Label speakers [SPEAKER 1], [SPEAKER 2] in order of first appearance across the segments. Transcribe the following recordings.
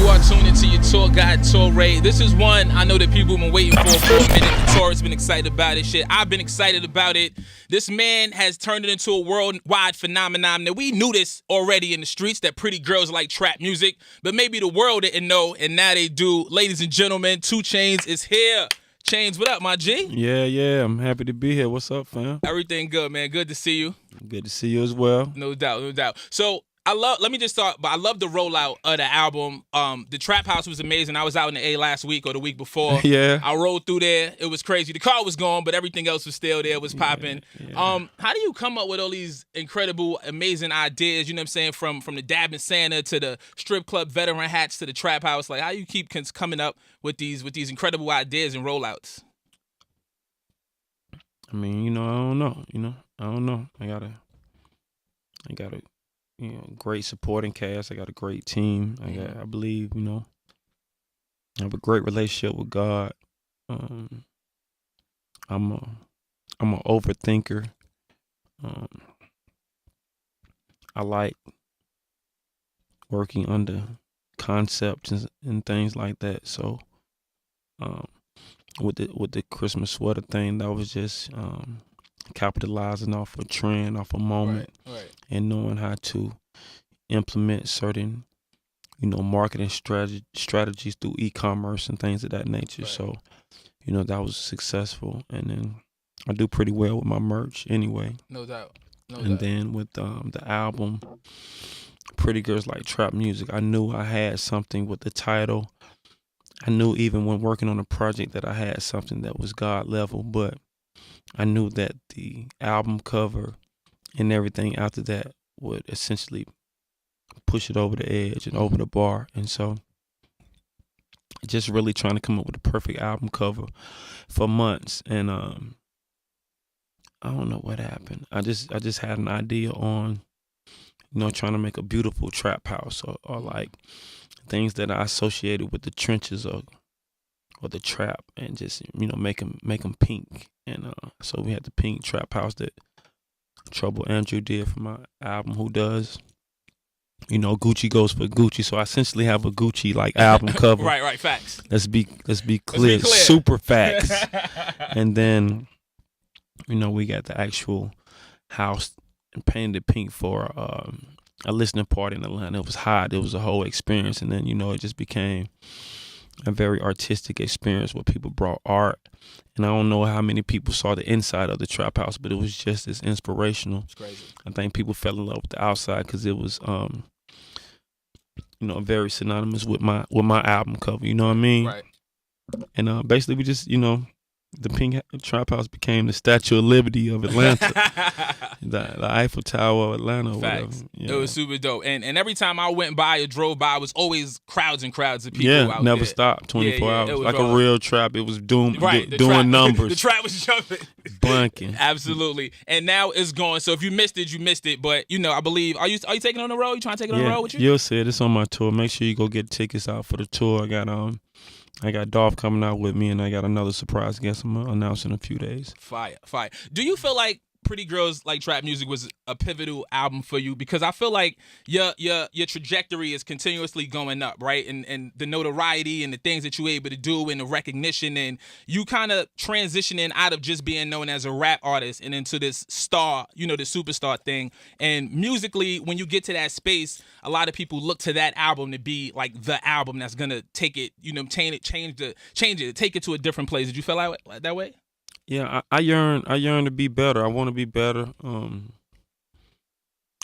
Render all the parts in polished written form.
[SPEAKER 1] You are tuned into your tour guide, Torae. This is one I know that people have been waiting for a minute. The tour has been excited about it. Shit, I've been excited about it. This man has turned it into a worldwide phenomenon. Now, we knew this already in the streets, that pretty girls like trap music, but maybe the world didn't know, and now they do. Ladies and gentlemen, 2 Chainz is here. Chainz, what up, my G?
[SPEAKER 2] Yeah, I'm happy to be here. What's up, fam?
[SPEAKER 1] Everything good, man. Good to see you.
[SPEAKER 2] Good to see you as well.
[SPEAKER 1] No doubt. So, let me just start, but I love the rollout of the album. The Trap House was amazing. I was out in the A last week or the week before.
[SPEAKER 2] Yeah.
[SPEAKER 1] I rolled through there. It was crazy. The car was gone, but everything else was still there. It was popping.
[SPEAKER 2] Yeah.
[SPEAKER 1] How do you come up with all these incredible, amazing ideas, you know what I'm saying, from the Dabbing Santa to the strip club veteran hats to the Trap House? Like, how you keep coming up with these incredible ideas and rollouts?
[SPEAKER 2] I mean, I don't know. I got a great supporting cast. I got a great team. I believe, I have a great relationship with God. I'm a overthinker. I like working under concepts and things like that. So, with the Christmas sweater thing, that was just capitalizing off a trend, off a moment,
[SPEAKER 1] right.
[SPEAKER 2] and knowing how to implement certain, marketing strategies through e-commerce and things of that nature.
[SPEAKER 1] Right.
[SPEAKER 2] So, that was successful, and then I do pretty well with my merch anyway.
[SPEAKER 1] No doubt.
[SPEAKER 2] Then with the album, Pretty Girls Like Trap Music, I knew I had something with the title. I knew even when working on a project that I had something that was God level, but I knew that the album cover and everything after that would essentially push it over the edge and over the bar. And so just really trying to come up with the perfect album cover for months. And I don't know what happened. I just had an idea on, trying to make a beautiful trap house or like things that I associated with the trenches or the trap, and just make them pink. And so we had the pink trap house that Trouble Andrew did for my album. Who does? Gucci goes for Gucci. So I essentially have a Gucci like album cover.
[SPEAKER 1] Right. Facts.
[SPEAKER 2] Let's be clear. Super facts. And then we got the actual house and painted it pink for a listening party in Atlanta. It was hot. It was a whole experience. And then, it just became a very artistic experience where people brought art. And I don't know how many people saw the inside of the trap house, but it was just as inspirational.
[SPEAKER 1] It's crazy.
[SPEAKER 2] I think people fell in love with the outside because it was, very synonymous with my album cover. You know what I mean?
[SPEAKER 1] Right.
[SPEAKER 2] And basically we just, the pink trap house became the Statue of Liberty of Atlanta, the Eiffel Tower of Atlanta. Or
[SPEAKER 1] Facts.
[SPEAKER 2] whatever.
[SPEAKER 1] It was super dope, and every time I went by or drove by, it was always crowds and crowds of people.
[SPEAKER 2] Yeah,
[SPEAKER 1] out
[SPEAKER 2] never
[SPEAKER 1] there.
[SPEAKER 2] stopped. 24 hours,
[SPEAKER 1] was
[SPEAKER 2] like
[SPEAKER 1] wrong.
[SPEAKER 2] a real trap. It was doing
[SPEAKER 1] Trap,
[SPEAKER 2] numbers.
[SPEAKER 1] The trap was jumping,
[SPEAKER 2] bunking.
[SPEAKER 1] Absolutely, and now it's going. So if you missed it, you missed it. But I believe. Are you taking it on the road? You trying to take it on the road with you?
[SPEAKER 2] You'll see it. It's on my tour. Make sure you go get tickets out for the tour. I got Dolph coming out with me, and I got another surprise guest I'm gonna announce in a few days.
[SPEAKER 1] Fire. Do you feel like Pretty Girls Like Trap Music was a pivotal album for you? Because I feel like your trajectory is continuously going up, right? And the notoriety and the things that you're able to do and the recognition, and you kind of transitioning out of just being known as a rap artist and into this star, the superstar thing. And musically, when you get to that space, a lot of people look to that album to be like the album that's gonna take it, change it, take it to a different place. Did you feel like that way?
[SPEAKER 2] Yeah, I yearn to be better. I want to be better.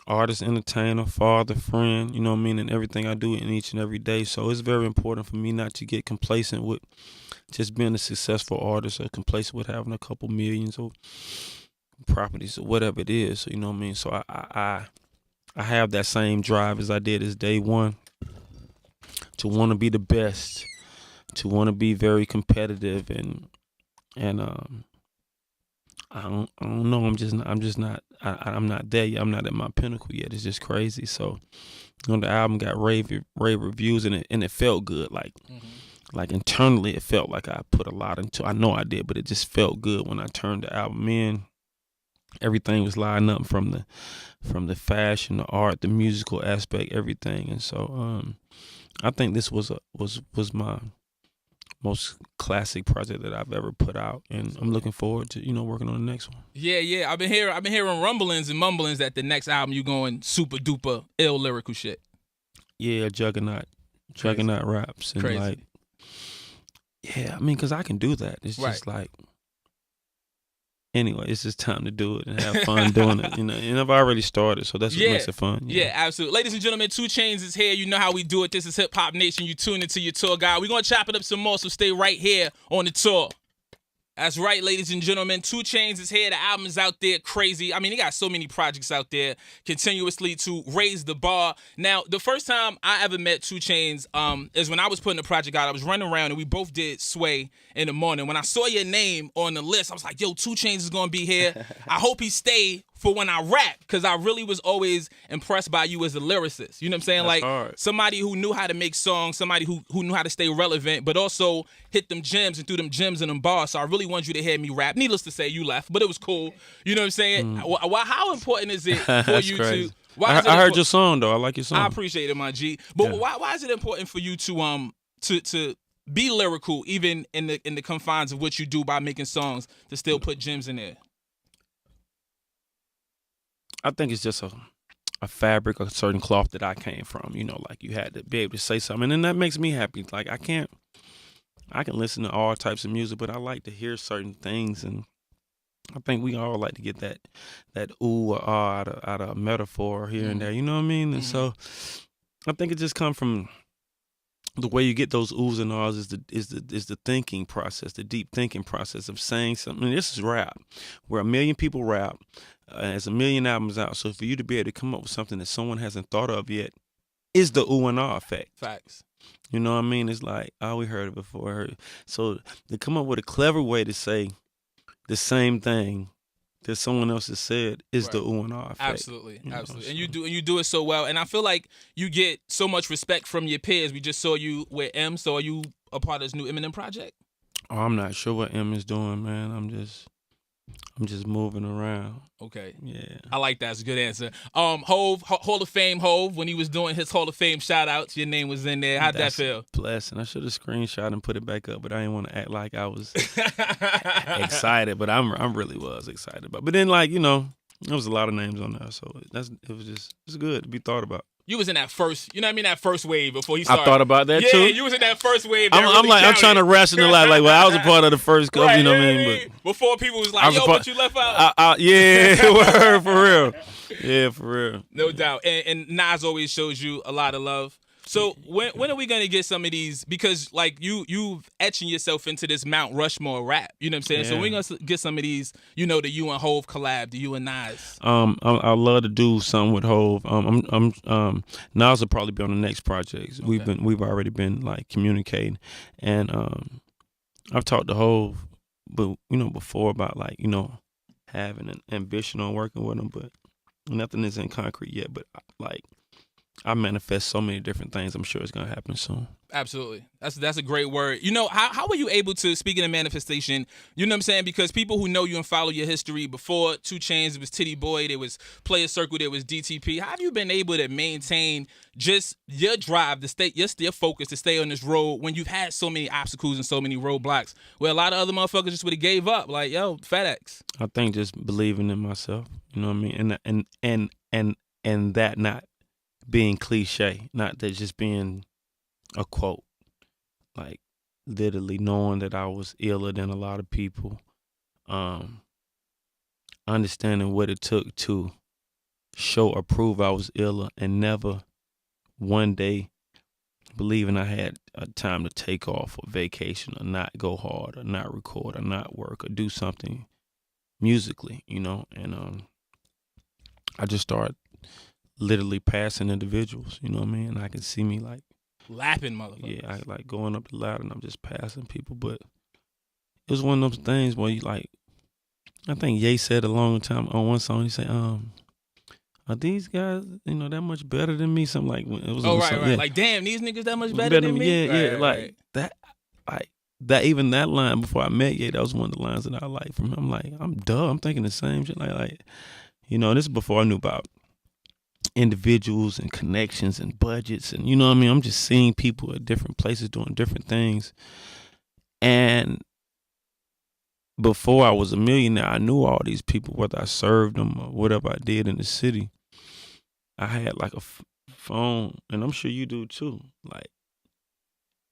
[SPEAKER 2] Artist, entertainer, father, friend, and everything I do in each and every day. So it's very important for me not to get complacent with just being a successful artist or complacent with having a couple millions or properties or whatever it is. So, So I have that same drive as I did as day one, to want to be the best, to want to be very competitive, and I don't know. I'm not there yet. I'm not at my pinnacle yet. It's just crazy. So, the album got rave reviews, and it felt good. Like internally, it felt like I put a lot into. I know I did, but it just felt good when I turned the album in. Everything was lining up from the fashion, the art, the musical aspect, everything. And so, I think this was my most classic project that I've ever put out, and I'm looking forward to working on the next one.
[SPEAKER 1] Yeah. I've been hearing rumblings and mumblings that the next album you going super duper ill lyrical shit.
[SPEAKER 2] Yeah, Juggernaut raps and
[SPEAKER 1] Crazy.
[SPEAKER 2] like, yeah, I mean, because I can do that. It's
[SPEAKER 1] Right.
[SPEAKER 2] just like, anyway, it's just time to do it and have fun doing it. And I've already started, so that's what makes it fun.
[SPEAKER 1] Yeah, absolutely. Ladies and gentlemen, 2 Chainz is here. You know how we do it. This is Hip Hop Nation. You tune into your tour guide. We're going to chop it up some more, so stay right here on the tour. That's right, ladies and gentlemen. 2 Chainz is here. The album is out there crazy. I mean, he got so many projects out there continuously to raise the bar. Now, the first time I ever met 2 Chainz is when I was putting the project out. I was running around, and we both did Sway in the morning. When I saw your name on the list, I was like, yo, 2 Chainz is going to be here. I hope he stay for when I rap, because I really was always impressed by you as a lyricist. You know what I'm saying?
[SPEAKER 2] That's
[SPEAKER 1] like
[SPEAKER 2] hard.
[SPEAKER 1] Somebody who knew how to make songs, somebody who knew how to stay relevant, but also hit them gems and threw them gems in them bars. So I really want you to hear me rap. Needless to say, you left, but it was cool. You know what I'm saying? How important is it for you
[SPEAKER 2] crazy.
[SPEAKER 1] to? Why
[SPEAKER 2] I heard your song though. I like your song.
[SPEAKER 1] I appreciate it, my G. But why is it important for you to be lyrical, even in the confines of what you do by making songs, to still put gems in there?
[SPEAKER 2] I think it's just a fabric, a certain cloth that I came from. Like you had to be able to say something, and that makes me happy. Like I can listen to all types of music, but I like to hear certain things, and I think we all like to get that ooh or ah out of a metaphor here and there. You know what I mean? And so I think it just comes from the way you get those oohs and ahs is the thinking process, the deep thinking process of saying something. And this is rap, where 1 million people rap. There's 1 million albums out. So for you to be able to come up with something that someone hasn't thought of yet is the ooh and ah effect.
[SPEAKER 1] Facts.
[SPEAKER 2] You know what I mean? It's like, we heard it before. So to come up with a clever way to say the same thing that someone else has said is the ooh and ah effect.
[SPEAKER 1] Absolutely. And you do it so well. And I feel like you get so much respect from your peers. We just saw you with M. So are you a part of this new Eminem project?
[SPEAKER 2] Oh, I'm not sure what M is doing, man. I'm just moving around.
[SPEAKER 1] Okay.
[SPEAKER 2] Yeah.
[SPEAKER 1] I like that. It's a good answer. Hove, Hall of Fame Hove, when he was doing his Hall of Fame shout outs, your name was in there. How'd that feel?
[SPEAKER 2] Blessing. I should have screenshot and put it back up, but I didn't want to act like I was excited, but I really was excited. But then there was a lot of names on there, so it's good to be thought about.
[SPEAKER 1] You was in that first, that first wave before he started.
[SPEAKER 2] I thought about that too.
[SPEAKER 1] Yeah, you was in that first wave.
[SPEAKER 2] I'm trying to rationalize, like, well, I was a part of the first couple,
[SPEAKER 1] right,
[SPEAKER 2] you know what I mean?
[SPEAKER 1] But before people was like, but you left out.
[SPEAKER 2] Yeah, for real. Yeah, for real.
[SPEAKER 1] No doubt. And Nas always shows you a lot of love. So when are we gonna get some of these? Because like you've etching yourself into this Mount Rushmore rap. You know what I'm saying? Yeah. So we're gonna get some of these. The you and Hove collab, the you and Nas.
[SPEAKER 2] I love to do something with Hove. Nas will probably be on the next project. Okay. We've already been like communicating, and I've talked to Hove, but before about like having an ambition on working with him, but nothing is in concrete yet. But like, I manifest so many different things. I'm sure it's gonna happen soon.
[SPEAKER 1] Absolutely. That's a great word. How were you able to, speaking of manifestation, you know what I'm saying? Because people who know you and follow your history, before 2 Chainz, it was Titty Boy, there was Player Circle, there was DTP. How have you been able to maintain just your drive to stay, your focus to stay on this road when you've had so many obstacles and so many roadblocks where a lot of other motherfuckers just would have gave up? Like, yo, FedEx.
[SPEAKER 2] I think just believing in myself, you know what I mean? And that not being cliche, not that just being a quote, like literally knowing that I was iller than a lot of people, understanding what it took to show or prove I was iller, and never one day believing I had a time to take off or vacation or not go hard or not record or not work or do something musically, and I just started literally passing individuals, you know what I mean? And I can see me like
[SPEAKER 1] lapping motherfuckers.
[SPEAKER 2] Yeah, I like going up the ladder and I'm just passing people. But it was one of those things where you like, I think Ye said a long time on one song, he said, are these guys, that much better than me? Something like, it was
[SPEAKER 1] right.
[SPEAKER 2] Yeah.
[SPEAKER 1] Like, damn, these niggas that much better than me?
[SPEAKER 2] Yeah, like that, even that line before I met Ye, that was one of the lines that I liked from him. I'm like, I'm thinking the same shit. Like, this is before I knew about individuals and connections and budgets, and you know what I mean. I'm just seeing people at different places doing different things. And before I was a millionaire, I knew all these people, whether I served them or whatever I did in the city. I had like a phone, and I'm sure you do too, like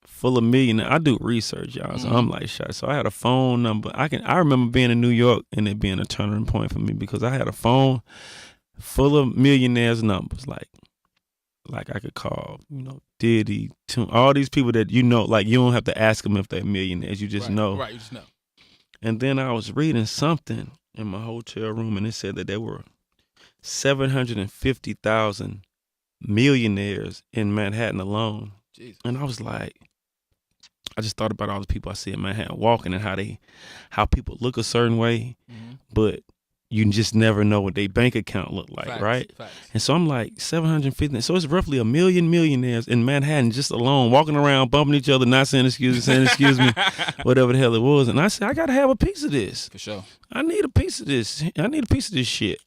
[SPEAKER 2] full of millionaires. I do research, y'all, so I'm like shot. So I had a phone number. I remember being in New York and it being a turning point for me because I had a phone full of millionaires' numbers, like I could call, Diddy, all these people that like you don't have to ask them if they're millionaires, you just know.
[SPEAKER 1] Right, you just know.
[SPEAKER 2] And then I was reading something in my hotel room, and it said that there were 750,000 millionaires in Manhattan alone.
[SPEAKER 1] Jesus.
[SPEAKER 2] And I was like, I just thought about all the people I see in Manhattan walking and how people look a certain way, but you just never know what their bank account look like,
[SPEAKER 1] Facts,
[SPEAKER 2] right?
[SPEAKER 1] Facts.
[SPEAKER 2] And so I'm like 750. So it's roughly 1 million millionaires in Manhattan just alone, walking around, bumping each other, not saying excuse me, whatever the hell it was. And I said, I gotta have a piece of this.
[SPEAKER 1] For sure.
[SPEAKER 2] I need a piece of this. I need a piece of this shit.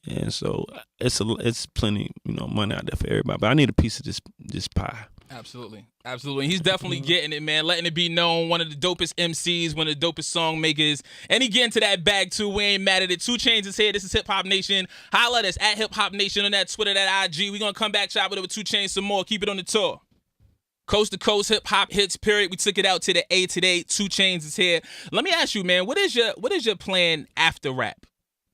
[SPEAKER 2] And so it's plenty, money out there for everybody. But I need a piece of this pie.
[SPEAKER 1] Absolutely. Absolutely. He's definitely getting it, man. Letting it be known. One of the dopest MCs, one of the dopest song makers. And he getting to that bag too. We ain't mad at it. 2 Chainz is here. This is Hip Hop Nation. Holla at us at Hip Hop Nation on that Twitter, that IG. We're going to come back, chop it up with 2 Chainz some more. Keep it on the tour. Coast to coast hip hop hits, period. We took it out to the A today. 2 Chainz is here. Let me ask you, man, what is your plan after rap?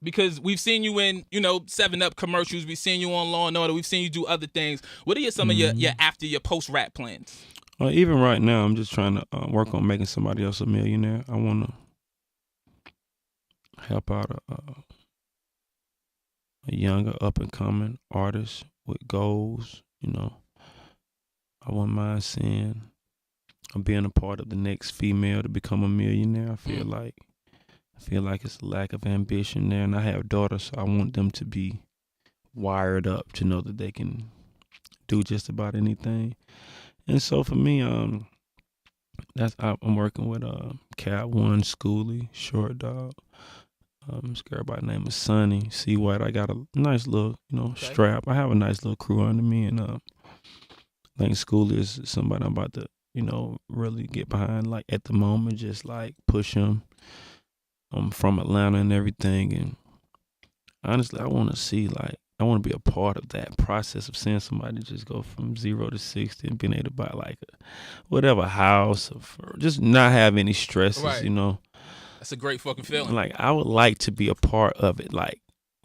[SPEAKER 1] Because we've seen you in, 7-Up commercials. We've seen you on Law and Order. We've seen you do other things. What are some of your after your post-rap plans?
[SPEAKER 2] Even right now, I'm just trying to work on making somebody else a millionaire. I want to help out a younger, up-and-coming artist with goals, I wouldn't mind seeing or being a part of the next female to become a millionaire. I feel like it's a lack of ambition there, and I have daughters, so I want them to be wired up to know that they can do just about anything. And so for me, I'm working with Cat One, Schoolie, Short Dog. This girl by the name of Sunny, C White. I got a nice little, strap. I have a nice little crew under me, and I think Schoolie is somebody I'm about to, really get behind. Like at the moment, just like push him. I'm from Atlanta and everything, and honestly, I want to be a part of that process of seeing somebody just go from 0 to 60 and being able to buy like whatever house or just not have any stresses,
[SPEAKER 1] right. That's a great fucking feeling.
[SPEAKER 2] Like I would like to be a part of it, like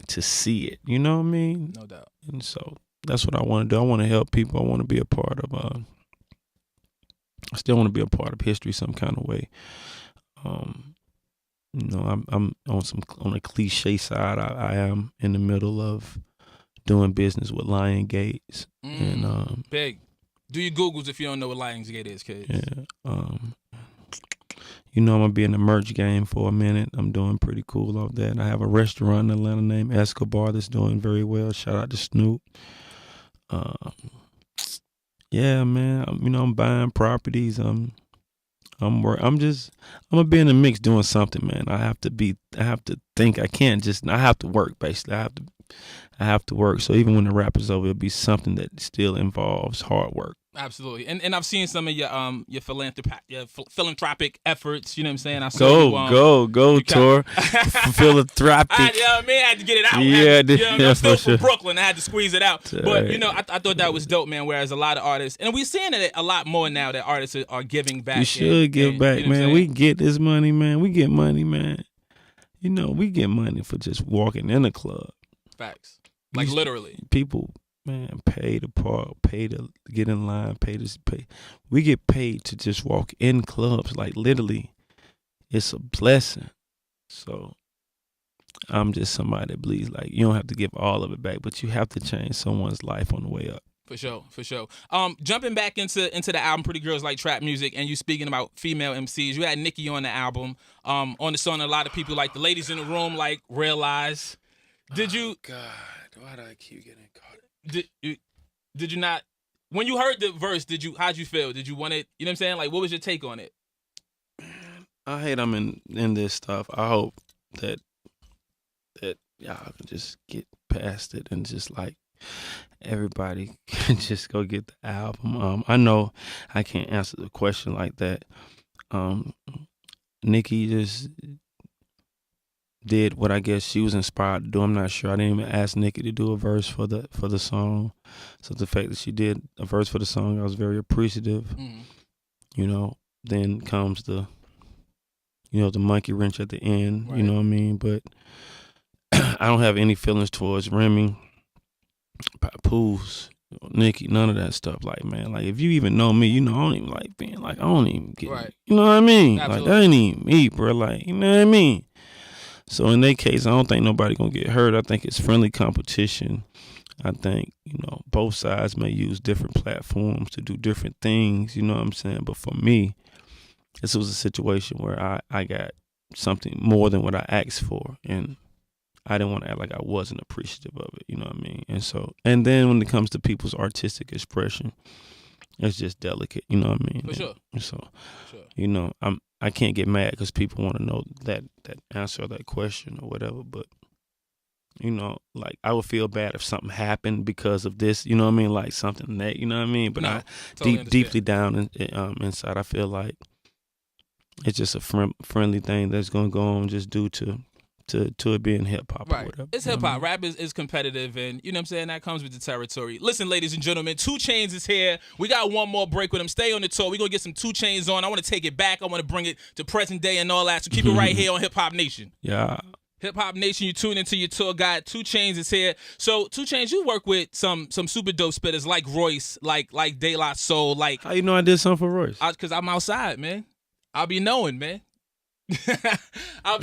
[SPEAKER 2] to see it, you know what I mean?
[SPEAKER 1] No doubt.
[SPEAKER 2] And so that's what I want to do. I want to help people. I want to be a part of, I still want to be a part of history some kind of way. I'm on a cliche side. I am in the middle of doing business with Lion Gates, and
[SPEAKER 1] big. Do your Googles if you don't know what Lion Gate is, kids.
[SPEAKER 2] Yeah. I'm gonna be in the merch game for a minute. I'm doing pretty cool off that. I have a restaurant in Atlanta named Escobar that's doing very well. Shout out to Snoop. Yeah, man. I'm buying properties. I'm gonna be in the mix doing something, man. I have to think. I have to work, basically. I have to work. So even when the rap is over, it'll be something that still involves hard work.
[SPEAKER 1] Absolutely. And I've seen some of your philanthropic efforts, you know what I'm saying? I
[SPEAKER 2] saw go, Tor. Philanthropic.
[SPEAKER 1] I had to get it out.
[SPEAKER 2] Yeah,
[SPEAKER 1] I'm still
[SPEAKER 2] from
[SPEAKER 1] Brooklyn. I had to squeeze it out. But, I thought that was dope, man, whereas a lot of artists, and we're seeing it a lot more now that artists are giving back.
[SPEAKER 2] You should give back, man. We get this money, man. We get money, man. We get money for just walking in a club.
[SPEAKER 1] Facts. Like literally.
[SPEAKER 2] People, man, pay to park, pay to get in line, pay. We get paid to just walk in clubs. Like literally, it's a blessing. So I'm just somebody that believes like you don't have to give all of it back, but you have to change someone's life on the way up.
[SPEAKER 1] For sure. Jumping back into the album Pretty Girls Like Trap Music, and you speaking about female MCs, you had Nicki on the album. On the song, a lot of people like the ladies in the room like Realize. Did you?
[SPEAKER 2] God, why do I keep getting caught?
[SPEAKER 1] Did you not? When you heard the verse, how'd you feel? Did you want it? You know what I'm saying? Like, what was your take on it?
[SPEAKER 2] I hate I'm in this stuff. I hope that y'all can just get past it and just like everybody can just go get the album. I know I can't answer the question like that. Um, Nikki just did what I guess she was inspired to do. I'm not sure. I didn't even ask Nikki to do a verse for the song. So the fact that she did a verse for the song, I was very appreciative. You know, then comes the the monkey wrench at the end,
[SPEAKER 1] Right.
[SPEAKER 2] you know what I mean? But I don't have any feelings towards Remy, Papoose, Nikki, none of that stuff. Like, man, like if you even know me, you know I don't even like being like, I don't even get
[SPEAKER 1] Right.
[SPEAKER 2] You know what I mean?
[SPEAKER 1] Absolutely.
[SPEAKER 2] Like that ain't even me, bro. Like, you know what I mean? So in that case, I don't think nobody gonna get hurt. I think it's friendly competition. I think, both sides may use different platforms to do different things, you know what I'm saying? But for me, this was a situation where I got something more than what I asked for, and I didn't want to act like I wasn't appreciative of it, you know what I mean? And then when it comes to people's artistic expression, it's just delicate, you know what I mean?
[SPEAKER 1] For sure.
[SPEAKER 2] So,
[SPEAKER 1] For sure.
[SPEAKER 2] I can't get mad because people want to know that answer or that question or whatever, but like I would feel bad if something happened because of this, you know what I mean? Like something that, you know what I mean? But
[SPEAKER 1] No,
[SPEAKER 2] I
[SPEAKER 1] totally
[SPEAKER 2] deeply down inside, I feel like it's just a friendly thing that's gonna go on just due to it being hip hop or
[SPEAKER 1] Right.
[SPEAKER 2] whatever.
[SPEAKER 1] It's hip hop. Rap is competitive, and you know what I'm saying? That comes with the territory. Listen, ladies and gentlemen, 2 Chainz is here. We got one more break with him. Stay on the tour. We're going to get some 2 Chainz on. I want to take it back. I want to bring it to present day and all that. So keep it right here on Hip Hop Nation.
[SPEAKER 2] Yeah.
[SPEAKER 1] Hip Hop Nation, you tune into your tour guide. 2 Chainz is here. So 2 Chainz, you work with some super dope spitters like Royce, like De La Soul, like.
[SPEAKER 2] How you know I did something for Royce?
[SPEAKER 1] Because I'm outside, man. I'll be knowing, man.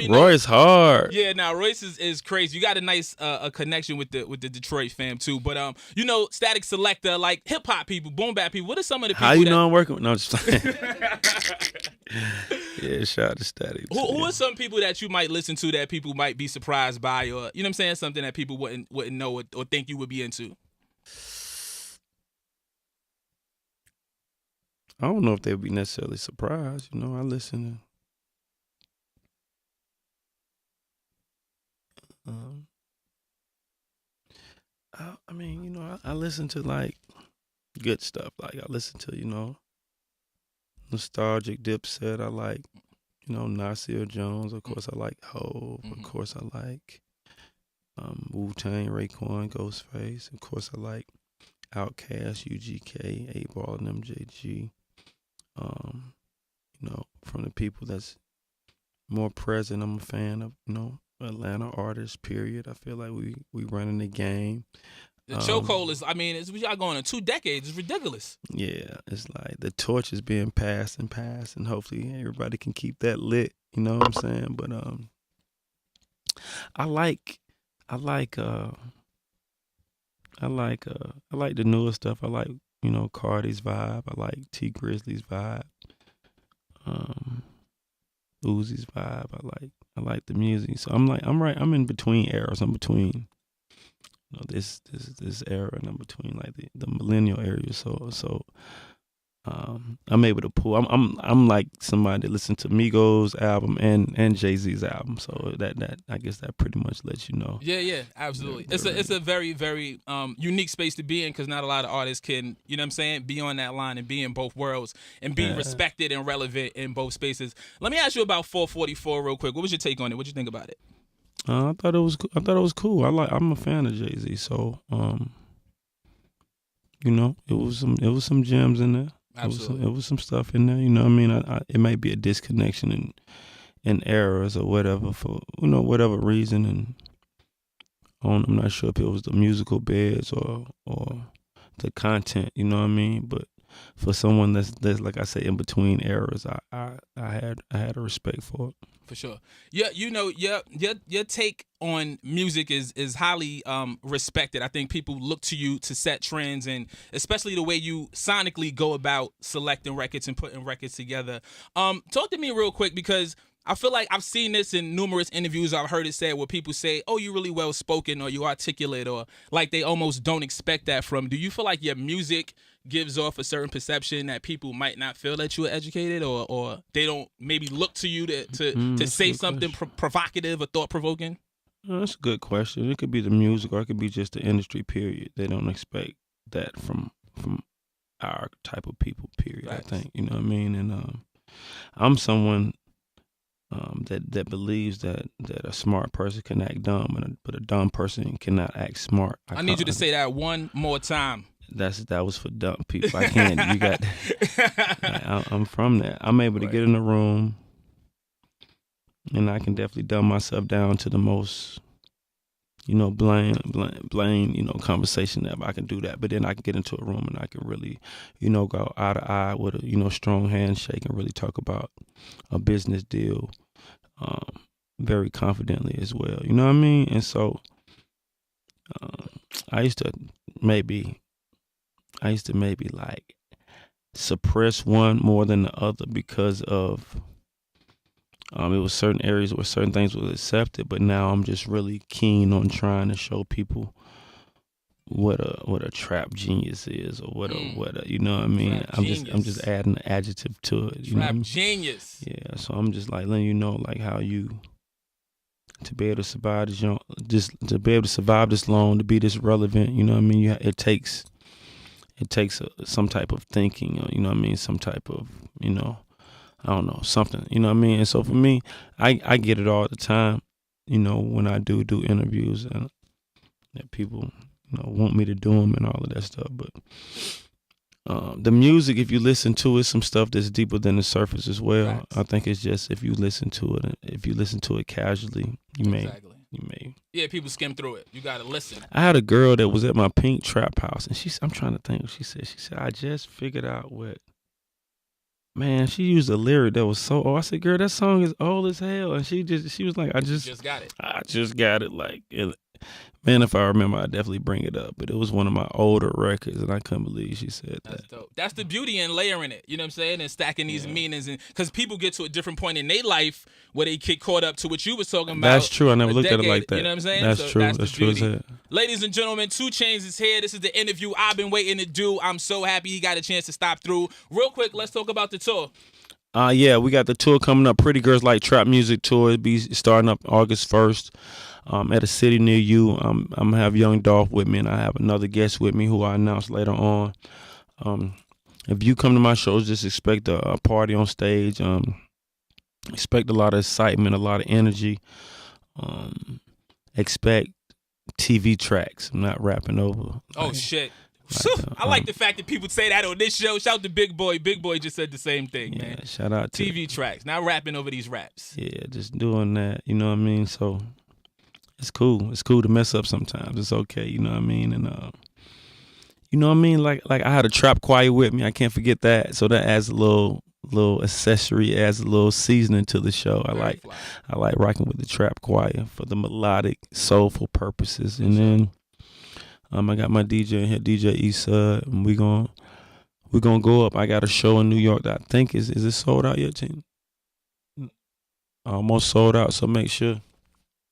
[SPEAKER 2] Royce hard.
[SPEAKER 1] Yeah, now Royce is crazy. You got a nice a connection with the Detroit fam too. But Static Selector, like hip hop people, boom bap people. What are some of the people?
[SPEAKER 2] How you know I'm working with? No, just yeah, shout out to Static.
[SPEAKER 1] Who are some people that you might listen to that people might be surprised by, or you know what I'm saying, something that people wouldn't know or think you would be into?
[SPEAKER 2] I don't know if they would be necessarily surprised. I listen to. I mean, I listen to like good stuff. Like I listen to, nostalgic Dipset. I like, Nasir Jones. Of course, I like Hov. Of course, I like Wu-Tang, Raekwon, Ghostface. Of course, I like Outkast, UGK, 8Ball, and MJG. From the people that's more present, I'm a fan of, Atlanta artists, period. I feel like we running the game.
[SPEAKER 1] The chokehold is, we y'all going on 2 decades. It's ridiculous.
[SPEAKER 2] Yeah, it's like the torch is being passed, and hopefully everybody can keep that lit. You know what I'm saying? But I like the newer stuff. I like Cardi's vibe. I like T Grizzly's vibe. Uzi's vibe. I like the music. So I'm in between eras. I'm between this era, and I'm between like the millennial area. So I'm able to pull. I'm like somebody that listens to Migos album and Jay-Z's album. So that I guess that pretty much lets you know.
[SPEAKER 1] Yeah, absolutely. It's a very, very unique space to be in, because not a lot of artists can, you know what I'm saying, be on that line and be in both worlds and be respected and relevant in both spaces. Let me ask you about 444 real quick. What was your take on it? What you think about it?
[SPEAKER 2] I thought it was cool. I'm a fan of Jay-Z, so it was some gems in there.
[SPEAKER 1] Absolutely.
[SPEAKER 2] It was some stuff in there. You know what I mean? It might be a disconnection in errors or whatever for whatever reason, and I'm not sure if it was the musical beds or the content. You know what I mean? But for someone that's like I say in between errors, I had a respect for it.
[SPEAKER 1] For sure. Yeah, your take on music is highly respected. I think people look to you to set trends, and especially the way you sonically go about selecting records and putting records together. Talk to me real quick, because I feel like I've seen this in numerous interviews. I've heard it said where people say, "Oh, you're really well spoken," or "you articulate," or like they almost don't expect that from. Do you feel like your music gives off a certain perception that people might not feel that you are educated, or they don't maybe look to you to say something provocative or thought provoking?
[SPEAKER 2] That's a good question. It could be the music, or it could be just the industry. Period. They don't expect that from our type of people. Period.
[SPEAKER 1] Facts.
[SPEAKER 2] I think you know what I mean. And I'm someone that believes that a smart person can act dumb, but a dumb person cannot act smart.
[SPEAKER 1] I need you to say that one more time.
[SPEAKER 2] That was for dumb people. I can't. You got. I'm from that. I'm able to get in the room, and I can definitely dumb myself down to the most, bland, conversation ever. I can do that, but then I can get into a room and I can really, go eye to eye with a, strong handshake and really talk about a business deal, very confidently as well. You know what I mean? And so, I used to maybe like suppress one more than the other because of it was certain areas where certain things was accepted, but now I'm just really keen on trying to show people what a trap genius is, or what a you know what I mean. I'm just adding an adjective to it. You know what I mean?
[SPEAKER 1] Genius.
[SPEAKER 2] Yeah, so I'm just like letting you know like how you to be able to survive this to be able to survive this long, to be this relevant. You know what I mean? It takes some type of thinking, or, you know what I mean, some type of, I don't know, something, you know what I mean? And so for me, I get it all the time, when I do interviews, and that people, want me to do them and all of that stuff. But the music, if you listen to it, some stuff that's deeper than the surface as well. Right. I think it's just if you listen to it casually, you may.
[SPEAKER 1] Yeah, people skim through it. You gotta listen.
[SPEAKER 2] I had a girl that was at my pink trap house, and I'm trying to think what she said. She said, I just figured out what. Man, she used a lyric that was so old. I said, girl, that song is old as hell. And she was like, I just got it. I just got it. Like, man, if I remember, I'd definitely bring it up. But it was one of my older records, and I couldn't believe she said that.
[SPEAKER 1] That's dope. That's the beauty in layering it, you know what I'm saying? And stacking these meanings. Because people get to a different point in their life where they get caught up to what you was talking about.
[SPEAKER 2] That's true. I never looked at it like that.
[SPEAKER 1] You know what I'm saying?
[SPEAKER 2] That's true. That's true as hell.
[SPEAKER 1] Ladies and gentlemen, 2 Chainz is here. This is the interview I've been waiting to do. I'm so happy he got a chance to stop through. Real quick, let's talk about the tour.
[SPEAKER 2] Yeah, we got the tour coming up. Pretty Girls Like Trap Music Tour. It'll be starting up August 1st at a city near you. I'm going to have Young Dolph with me, and I have another guest with me who I announce later on. If you come to my shows, just expect a party on stage. Expect a lot of excitement, a lot of energy. Expect TV tracks. I'm not rapping over.
[SPEAKER 1] Oh, shit. I like the fact that people say that on this show. Shout out to Big Boy. Big Boy just said the same thing, man.
[SPEAKER 2] Shout out to
[SPEAKER 1] TV tracks, not rapping over these raps.
[SPEAKER 2] Yeah, just doing that. You know what I mean? So it's cool. It's cool to mess up sometimes. It's okay. You know what I mean? And you know what I mean? Like I had a trap choir with me. I can't forget that. So that adds a little accessory, adds a little seasoning to the show. I like rocking with the trap choir for the melodic, soulful purposes. And then I got my DJ in here, DJ Eastside, and we're gonna go up. I got a show in New York that I think is it sold out yet, team? Almost sold out, so make sure.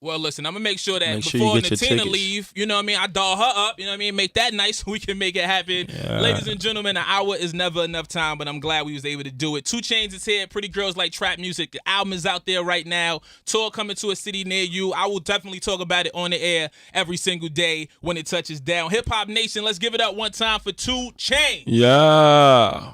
[SPEAKER 1] Well, listen, I'm going to make sure that before Natina leave, you know what I mean, I doll her up, you know what I mean, make that nice so we can make it happen. Yeah. Ladies and gentlemen, an hour is never enough time, but I'm glad we was able to do it. 2 Chainz is here, Pretty Girls Like Trap Music. The album is out there right now. Tour coming to a city near you. I will definitely talk about it on the air every single day when it touches down. Hip Hop Nation, let's give it up one time for 2 Chainz.
[SPEAKER 2] Yeah.